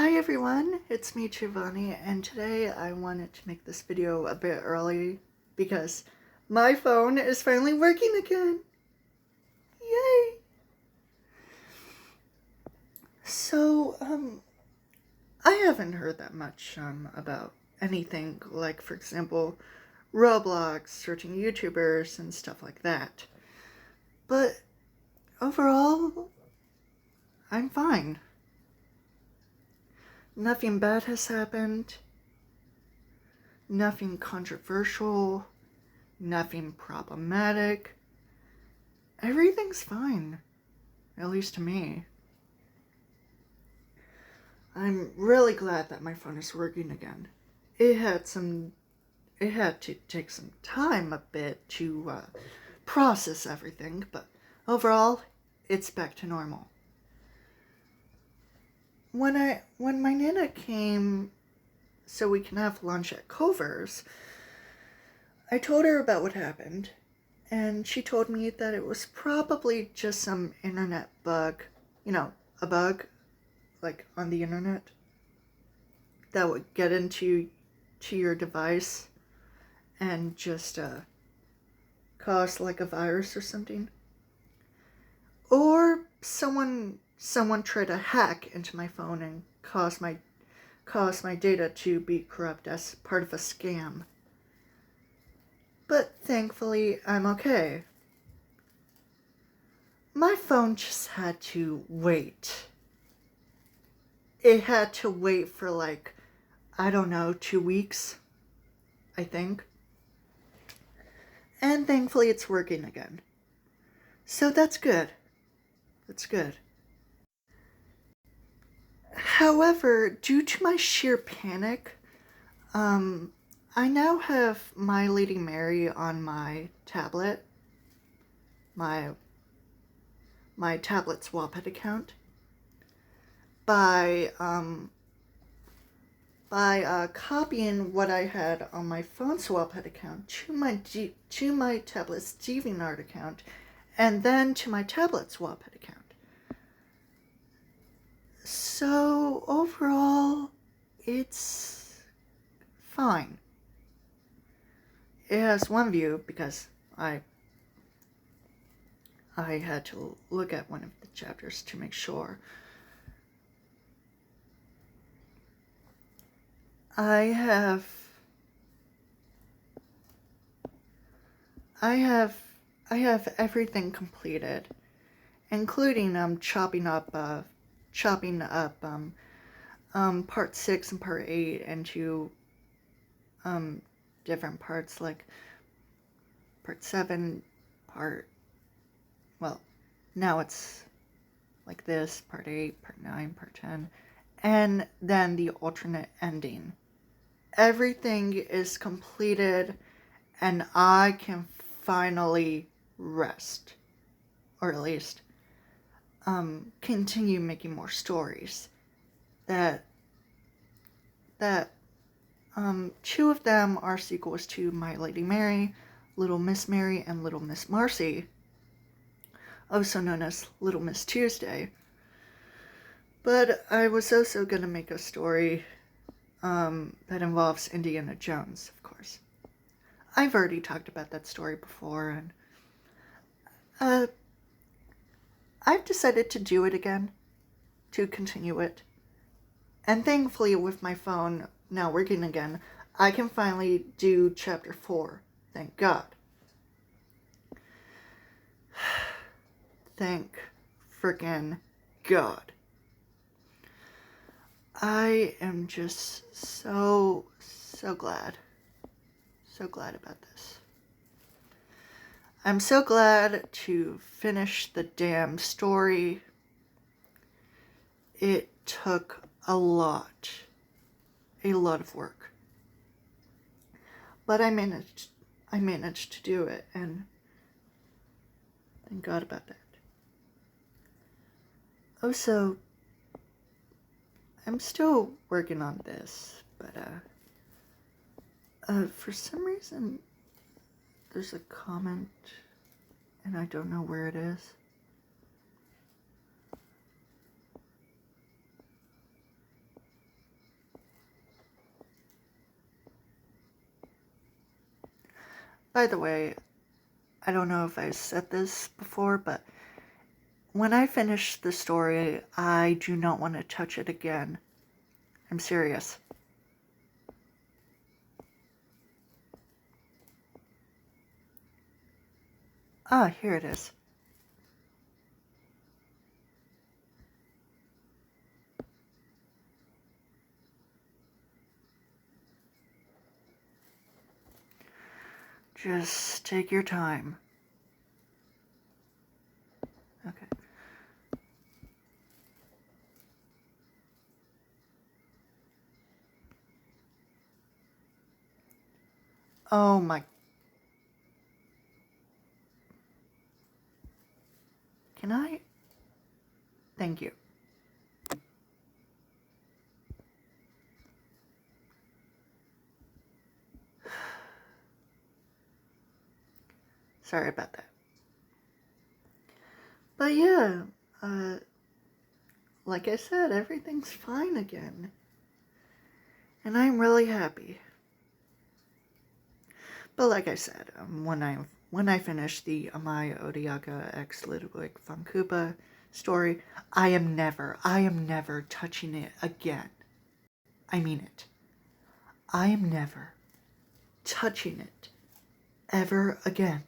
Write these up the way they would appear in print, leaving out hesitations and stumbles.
Hi everyone, it's me Giovanni, and today I wanted to make this video a bit early because my phone is finally working again. Yay! So, I haven't heard that much about anything like, for example, Roblox, searching YouTubers, and stuff like that. But overall, I'm fine. Nothing bad has happened. Nothing controversial. Nothing problematic. Everything's fine. At least to me. I'm really glad that my phone is working again. It had to take some time a bit to process everything, but overall, it's back to normal. When my Nana came so we can have lunch at Culver's, I told her about what happened, and she told me that it was probably just some internet bug, a bug, like on the internet, that would get into your device and just cause like a virus or something. Or someone tried to hack into my phone and cause my data to be corrupt as part of a scam. But thankfully, I'm okay. My phone just had to wait. It had to wait for like, I don't know, 2 weeks, I think. And thankfully it's working again. So that's good. That's good. However, due to my sheer panic, I now have My Lady Mary on my tablet, my tablet's Wattpad account, by copying what I had on my phone's Wattpad account to my tablet's DeviantArt account, and then to my tablet's Wattpad account. So overall, it's fine. It has one view because I had to look at one of the chapters to make sure. I have everything completed, including chopping up part 6 and part 8 into different parts, like part 7, now it's like this, part 8, part 9, part 10, and then the alternate ending. Everything is completed, and I can finally rest, or at least continue making more stories. That 2 of them are sequels to My Lady Mary, Little Miss Mary, and Little Miss Marcy, also known as Little Miss Tuesday. But I was also going to make a story that involves Indiana Jones, of course. I've already talked about that story before, and I've decided to do it again, to continue it. And thankfully, with my phone now working again, I can finally do chapter 4. Thank God. Thank frickin' God. I am just so glad. So glad about this. I'm so glad to finish the damn story. It took a lot of work. But I managed to do it, and thank God about that. Also, I'm still working on this, but for some reason there's a comment and I don't know where it is. By the way, I don't know if I said this before, but when I finish the story, I do not want to touch it again. I'm serious. Ah, here it is. Just take your time. Okay. Oh my. Can I? Thank you. Sorry about that. But yeah, like I said, everything's fine again. And I'm really happy. But like I said, when I finish the Amaya Odiaka x Ludwig von Koopa story, I am never touching it again. I mean it. I am never touching it ever again.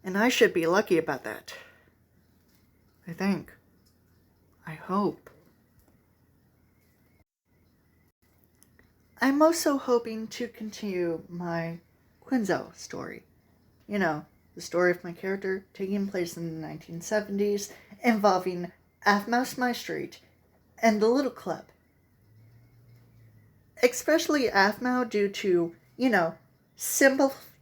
And I should be lucky about that. I think. I hope. I'm also hoping to continue my Quinzel story. You know, the story of my character taking place in the 1970s, involving Athmouse My Street and the Little Club. Especially Athmouse due to,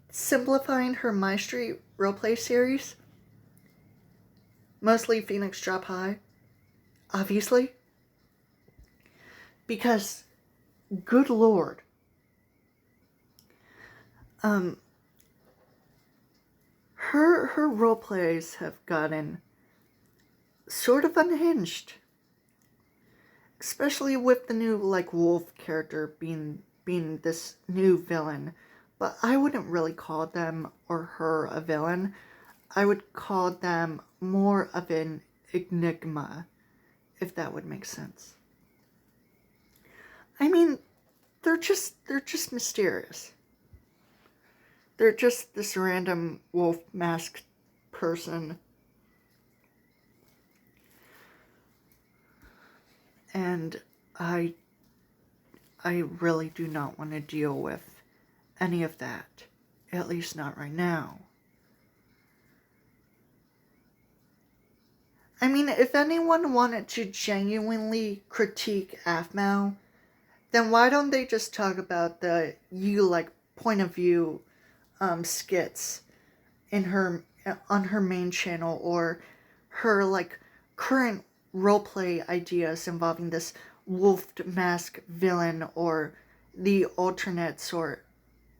simplifying her My Street roleplay series. Mostly Phoenix Drop High, obviously. Because, good lord, her roleplays have gotten sort of unhinged. Especially with the new, wolf character being this new villain. But I wouldn't really call them or her a villain. I would call them more of an enigma, if that would make sense. I mean, they're just mysterious. They're just this random wolf masked person. And I really do not want to deal with any of that. At least not right now. I mean, if anyone wanted to genuinely critique Athmouse, then why don't they just talk about the point of view skits in on her main channel, or her current roleplay ideas involving this wolfed mask villain, or the alternates, or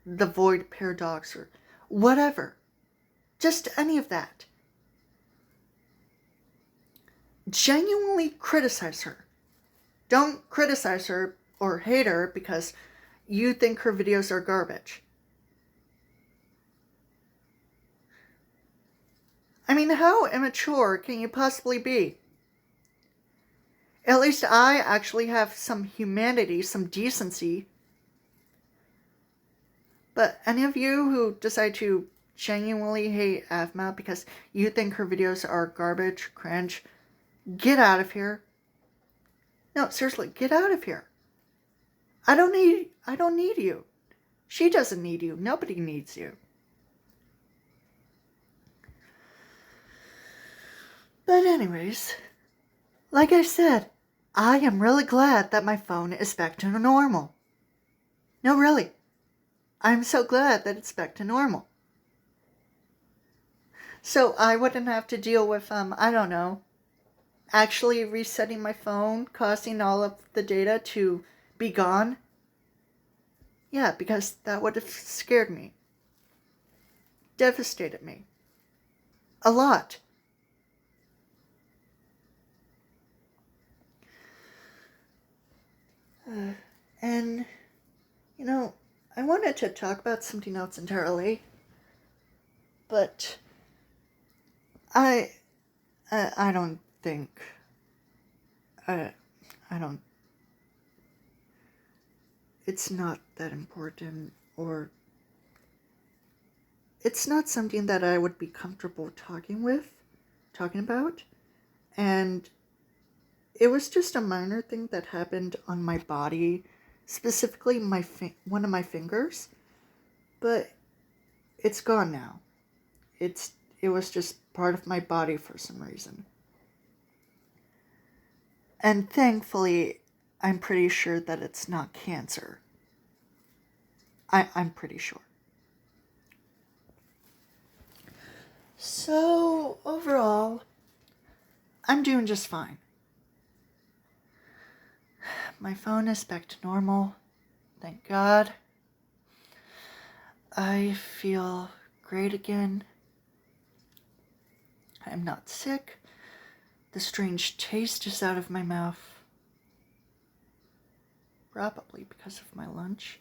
the void paradox, or whatever. Just any of that. Genuinely criticize her. Don't criticize her or hate her because you think her videos are garbage. I mean, how immature can you possibly be? At least I actually have some humanity, some decency. But any of you who decide to genuinely hate Athmouse because you think her videos are garbage, cringe, get out of here. No, seriously, get out of here. I don't need you. She doesn't need you. Nobody needs you. But anyways, like I said, I am really glad that my phone is back to normal. No, really. I'm so glad that it's back to normal. So I wouldn't have to deal with, actually resetting my phone, causing all of the data to be gone. Yeah, because that would have scared me. Devastated me. A lot. And, I wanted to talk about something else entirely, but I don't think, I don't, it's not that important, or it's not something that I would be comfortable talking about, and it was just a minor thing that happened on my body, specifically one of my fingers, but it's gone now. It was just part of my body for some reason. And thankfully, I'm pretty sure that it's not cancer. I'm pretty sure. So, overall, I'm doing just fine. My phone is back to normal. Thank God. I feel great again. I'm not sick. The strange taste is out of my mouth. Probably because of my lunch.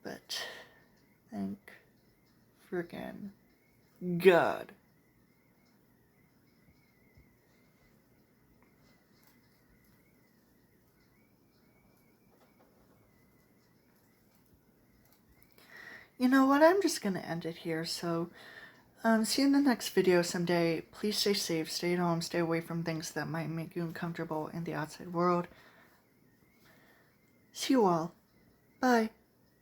But thank friggin' God. You know what, I'm just gonna end it here, so see you in the next video someday. Please stay safe, stay at home, stay away from things that might make you uncomfortable in the outside world. See you all. Bye.